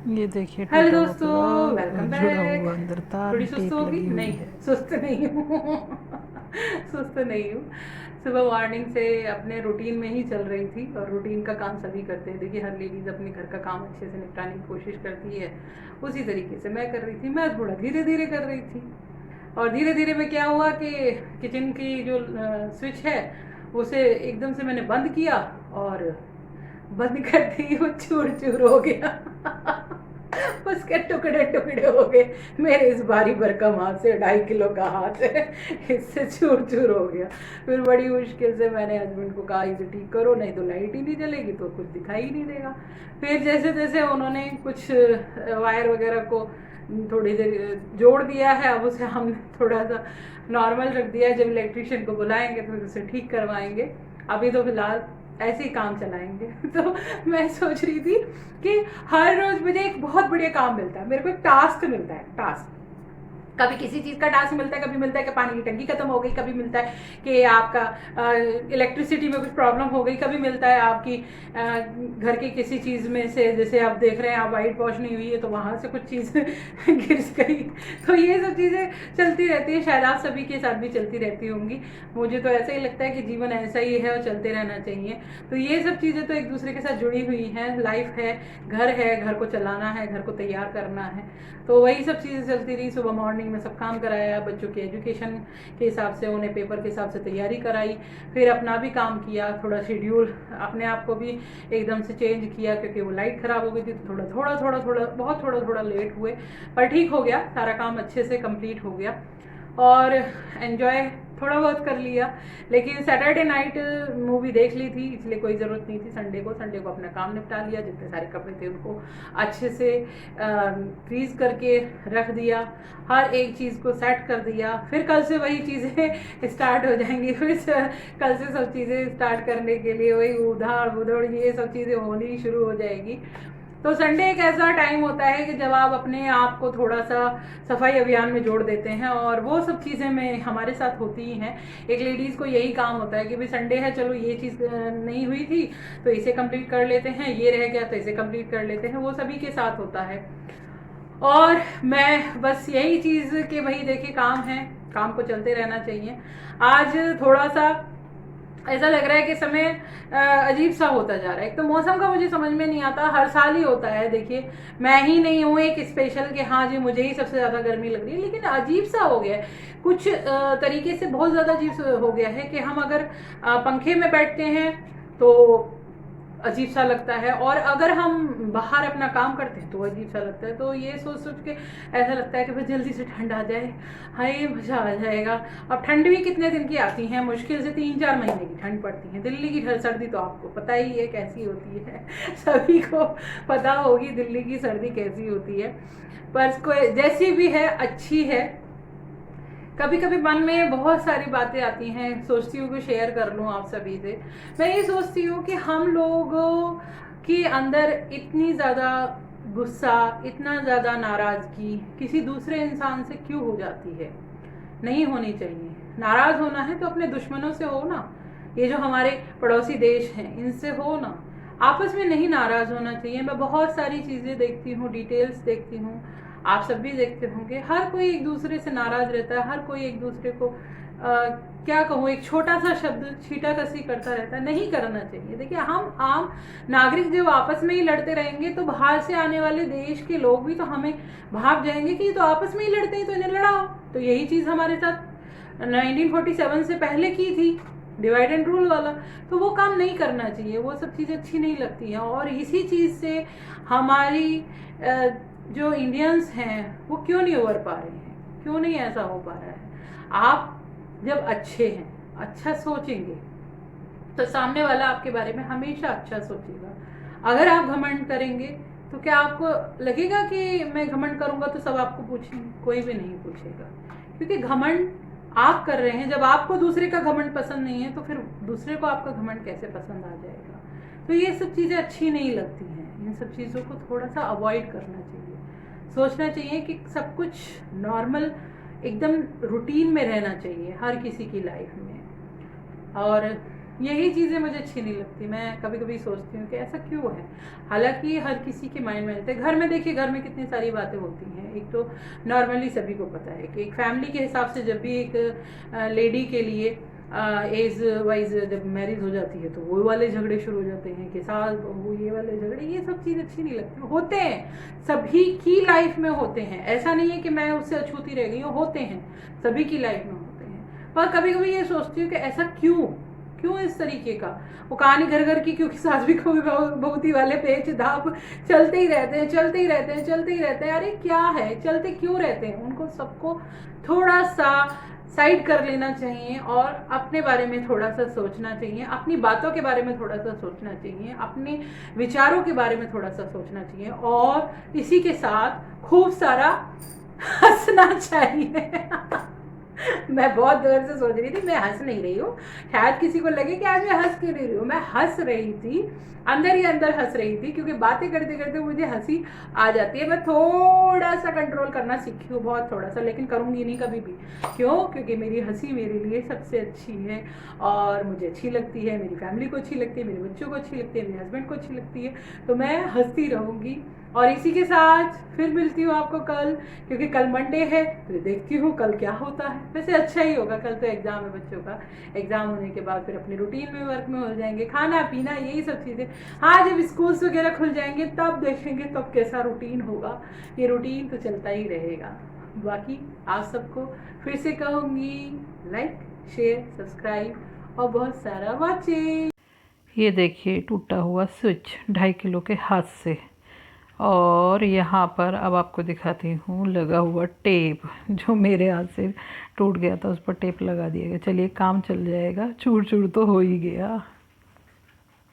ये देखिए हेलो टूटा हुआ दोस्तों, प्लग और वेलकम जुड़ा बैक। हुआ अंदर तार, थोड़ी सुस्त टेप होगी? लगी हुई नहीं, है। सुस्त नहीं हूँ। सुस्त नहीं हूँ। सुबह मॉर्निंग से अपने रूटीन में ही चल रही थी, और रूटीन का काम सभी करते हैं। देखिए, हर लेडीज़ अपने घर का काम अच्छे से निपटाने की कोशिश करती है, उसी तरीके से मैं कर रही थी। मैं थोड़ा धीरे धीरे कर रही थी, और धीरे धीरे में क्या हुआ कि किचन की जो स्विच है उसे एकदम से मैंने बंद किया, और बंद करते ही वो चूर चूर हो गया। उसके टुकड़े टुकड़े हो गए। मेरे इस भारी भरकम हाथ से, 2.5 किलो का हाथ है, इससे चूर चूर हो गया। फिर बड़ी मुश्किल से मैंने हस्बैंड को कहा, इसे ठीक करो, नहीं तो लाइट ही नहीं जलेगी तो कुछ दिखाई ही नहीं देगा। फिर जैसे तैसे उन्होंने कुछ वायर वगैरह को थोड़ी देर जोड़ दिया है। अब उसे हमने थोड़ा सा नॉर्मल रख दिया है, जब इलेक्ट्रिशियन को बुलाएंगे तो उसे ठीक करवाएंगे। अभी तो फिलहाल ऐसे ही काम चलाएंगे। तो मैं सोच रही थी कि हर रोज मुझे एक बहुत बढ़िया काम मिलता है, मेरे को एक टास्क मिलता है। टास्क कभी किसी चीज़ का टास्क मिलता है, कभी मिलता है कि पानी की टंकी खत्म हो गई, कभी मिलता है कि आपका इलेक्ट्रिसिटी में कुछ प्रॉब्लम हो गई, कभी मिलता है आपकी घर की किसी चीज़ में से, जैसे आप देख रहे हैं आप वाइट वॉश नहीं हुई है तो वहाँ से कुछ चीज़ गिर गई। तो ये सब चीज़ें चलती रहती है, शायद आप सभी के साथ भी चलती रहती होंगी। मुझे तो ऐसा ही लगता है कि जीवन ऐसा ही है और चलते रहना चाहिए। तो ये सब चीज़ें तो एक दूसरे के साथ जुड़ी हुई हैं। लाइफ है, घर को चलाना है, घर को तैयार करना है, तो वही सब चीज़ें चलती रही। सुबह मॉर्निंग में सब काम कराया, बच्चों के एजुकेशन के हिसाब से, उन्हें पेपर के हिसाब से तैयारी कराई, फिर अपना भी काम किया, थोड़ा शेड्यूल अपने आप को भी एकदम से चेंज किया, क्योंकि वो लाइट ख़राब हो गई थी। तो बहुत थोड़ा लेट हुए, पर ठीक हो गया, सारा काम अच्छे से कंप्लीट हो गया, और एन्जॉय थोड़ा बहुत कर लिया। लेकिन सैटरडे नाइट मूवी देख ली थी, इसलिए कोई ज़रूरत नहीं थी संडे को अपना काम निपटा लिया। जितने सारे कपड़े थे उनको अच्छे से फ्रीज करके रख दिया, हर एक चीज़ को सेट कर दिया। फिर कल से वही चीज़ें स्टार्ट हो जाएंगी। फिर कल से सब चीज़ें स्टार्ट करने के लिए वही उधार उधड़ ये सब चीज़ें होनी शुरू हो जाएगी। तो संडे एक ऐसा टाइम होता है कि जब आप अपने आप को थोड़ा सा सफाई अभियान में जोड़ देते हैं, और वो सब चीज़ें में हमारे साथ होती ही हैं। एक लेडीज़ को यही काम होता है कि भाई संडे है, चलो ये चीज़ नहीं हुई थी तो इसे कंप्लीट कर लेते हैं, ये रह गया तो इसे कंप्लीट कर लेते हैं। वो सभी के साथ होता है। और मैं बस यही चीज़ कि भाई देखिए, काम है, काम को चलते रहना चाहिए। आज थोड़ा सा ऐसा लग रहा है कि समय अजीब सा होता जा रहा है। एक तो मौसम का मुझे समझ में नहीं आता, हर साल ही होता है। देखिए, मैं ही नहीं हूँ एक स्पेशल कि हाँ जी मुझे ही सबसे ज़्यादा गर्मी लग रही है, लेकिन अजीब सा हो गया है कुछ तरीके से, बहुत ज़्यादा अजीब हो गया है कि हम अगर पंखे में बैठते हैं तो अजीब सा लगता है, और अगर हम बाहर अपना काम करते हैं तो अजीब सा लगता है। तो ये सोच सोच के ऐसा लगता है कि भाई जल्दी से ठंड आ जाए, हाय मज़ा आ जाएगा। अब ठंड भी कितने दिन की आती हैं, मुश्किल से 3-4 महीने की ठंड पड़ती है। दिल्ली की सर्दी तो आपको पता ही है कैसी होती है। सभी को पता होगी दिल्ली की सर्दी कैसी होती है, पर कोई जैसी भी है अच्छी है। कभी कभी मन में बहुत सारी बातें आती हैं, सोचती हूँ कि शेयर कर लूँ आप सभी से। मैं ये सोचती हूँ कि हम लोगों के अंदर इतनी ज़्यादा गुस्सा, इतना ज़्यादा नाराज़गी किसी दूसरे इंसान से क्यों हो जाती है? नहीं होनी चाहिए। नाराज़ होना है तो अपने दुश्मनों से हो ना, ये जो हमारे पड़ोसी देश हैं इनसे हो ना, आपस में नहीं नाराज़ होना चाहिए। मैं बहुत सारी चीज़ें देखती हूँ, डिटेल्स देखती हूँ, आप सब भी देखते होंगे, हर कोई एक दूसरे से नाराज़ रहता है, हर कोई एक दूसरे को क्या कहूँ, एक छोटा सा शब्द छीटाकसी करता रहता है। नहीं करना चाहिए। देखिए, हम आम नागरिक जब आपस में ही लड़ते रहेंगे तो बाहर से आने वाले देश के लोग भी तो हमें भाग जाएंगे कि ये तो आपस में ही लड़ते हैं तो इन्हें लड़ाओ। तो यही चीज़ हमारे साथ 1947 से पहले की थी, डिवाइड एंड रूल वाला। तो वो काम नहीं करना चाहिए, वो सब चीज़ें अच्छी नहीं लगती हैं। और इसी चीज़ से हमारी जो इंडियंस हैं वो क्यों नहीं उभर पा रहे हैं, क्यों नहीं ऐसा हो पा रहा है? आप जब अच्छे हैं, अच्छा सोचेंगे, तो सामने वाला आपके बारे में हमेशा अच्छा सोचेगा। अगर आप घमंड करेंगे तो क्या आपको लगेगा कि मैं घमंड करूंगा तो सब आपको पूछेंगे? कोई भी नहीं पूछेगा, क्योंकि घमंड आप कर रहे हैं। जब आपको दूसरे का घमंड पसंद नहीं है तो फिर दूसरे को आपका घमंड कैसे पसंद आ जाएगा? तो ये सब चीज़ें अच्छी नहीं लगती हैं। इन सब चीज़ों को थोड़ा सा अवॉइड करना चाहिए। सोचना चाहिए कि सब कुछ नॉर्मल, एकदम रूटीन में रहना चाहिए हर किसी की लाइफ में। और यही चीज़ें मुझे अच्छी नहीं लगती। मैं कभी कभी सोचती हूँ कि ऐसा क्यों है। हालांकि हर किसी के माइंड में रहते हैं। घर में देखिए, घर में कितनी सारी बातें होती हैं। एक तो नॉर्मली सभी को पता है कि एक फैमिली के हिसाब से जब भी एक लेडी के लिए एज वाइज जब मैरिज हो जाती है तो वो वाले झगड़े शुरू हो जाते हैं कि सास बहू ये वाले झगड़े, ये सब चीज़ अच्छी नहीं लगती। होते हैं, सभी की लाइफ में होते हैं, ऐसा नहीं है कि मैं उससे अछूती रह गई हूँ, होते हैं, सभी की लाइफ में होते हैं। पर कभी कभी ये सोचती हूँ कि ऐसा क्यों, क्यों इस तरीके का। वो कहानी घर घर की, क्योंकि सास भी बहुती वाले पेच धाप चलते ही रहते हैं, चलते ही रहते हैं, चलते ही रहते हैं। अरे क्या है, चलते क्यों रहते हैं। उनको सबको थोड़ा सा साइड कर लेना चाहिए और अपने बारे में थोड़ा सा सोचना चाहिए, अपनी बातों के बारे में थोड़ा सा सोचना चाहिए, अपने विचारों के बारे में थोड़ा सा सोचना चाहिए और इसी के साथ खूब सारा हंसना चाहिए। मैं बहुत देर से सोच रही थी, मैं हंस नहीं रही हूँ, शायद किसी को लगे कि आज मैं हंस क्यों नहीं रही हूँ। मैं हंस रही थी, अंदर ही अंदर हंस रही थी, क्योंकि बातें करते करते मुझे हंसी आ जाती है। मैं थोड़ा सा कंट्रोल करना सीखी हूँ, बहुत थोड़ा सा, लेकिन करूँगी नहीं कभी भी। क्यों? क्योंकि मेरी हंसी मेरे लिए सबसे अच्छी है और मुझे अच्छी लगती है, मेरी फैमिली को अच्छी लगती है, मेरे बच्चों को अच्छी लगती है, मेरे हस्बैंड को अच्छी लगती है, तो मैं हंसती रहूँगी। और इसी के साथ फिर मिलती हूँ आपको कल, क्योंकि कल मंडे है, तो देखती हूँ कल क्या होता है। वैसे अच्छा ही होगा, कल तो एग्ज़ाम है बच्चों का। एग्ज़ाम होने के बाद फिर अपनी रूटीन में वर्क में हो जाएंगे, खाना पीना यही सब चीज़ें। हाँ, जब स्कूल्स वगैरह खुल जाएंगे तब देखेंगे तब कैसा रूटीन होगा। ये रूटीन तो चलता ही रहेगा। बाकी आप सबको फिर से कहूँगी, लाइक शेयर सब्सक्राइब और बहुत सारा वॉचिंग। ये देखिए टूटा हुआ स्विच 2.5 किलो के हाथ से, और यहाँ पर अब आपको दिखाती हूँ लगा हुआ टेप, जो मेरे हाथ से टूट गया था उस पर टेप लगा दिया गया। चलिए काम चल जाएगा, चूर चूर तो हो ही गया।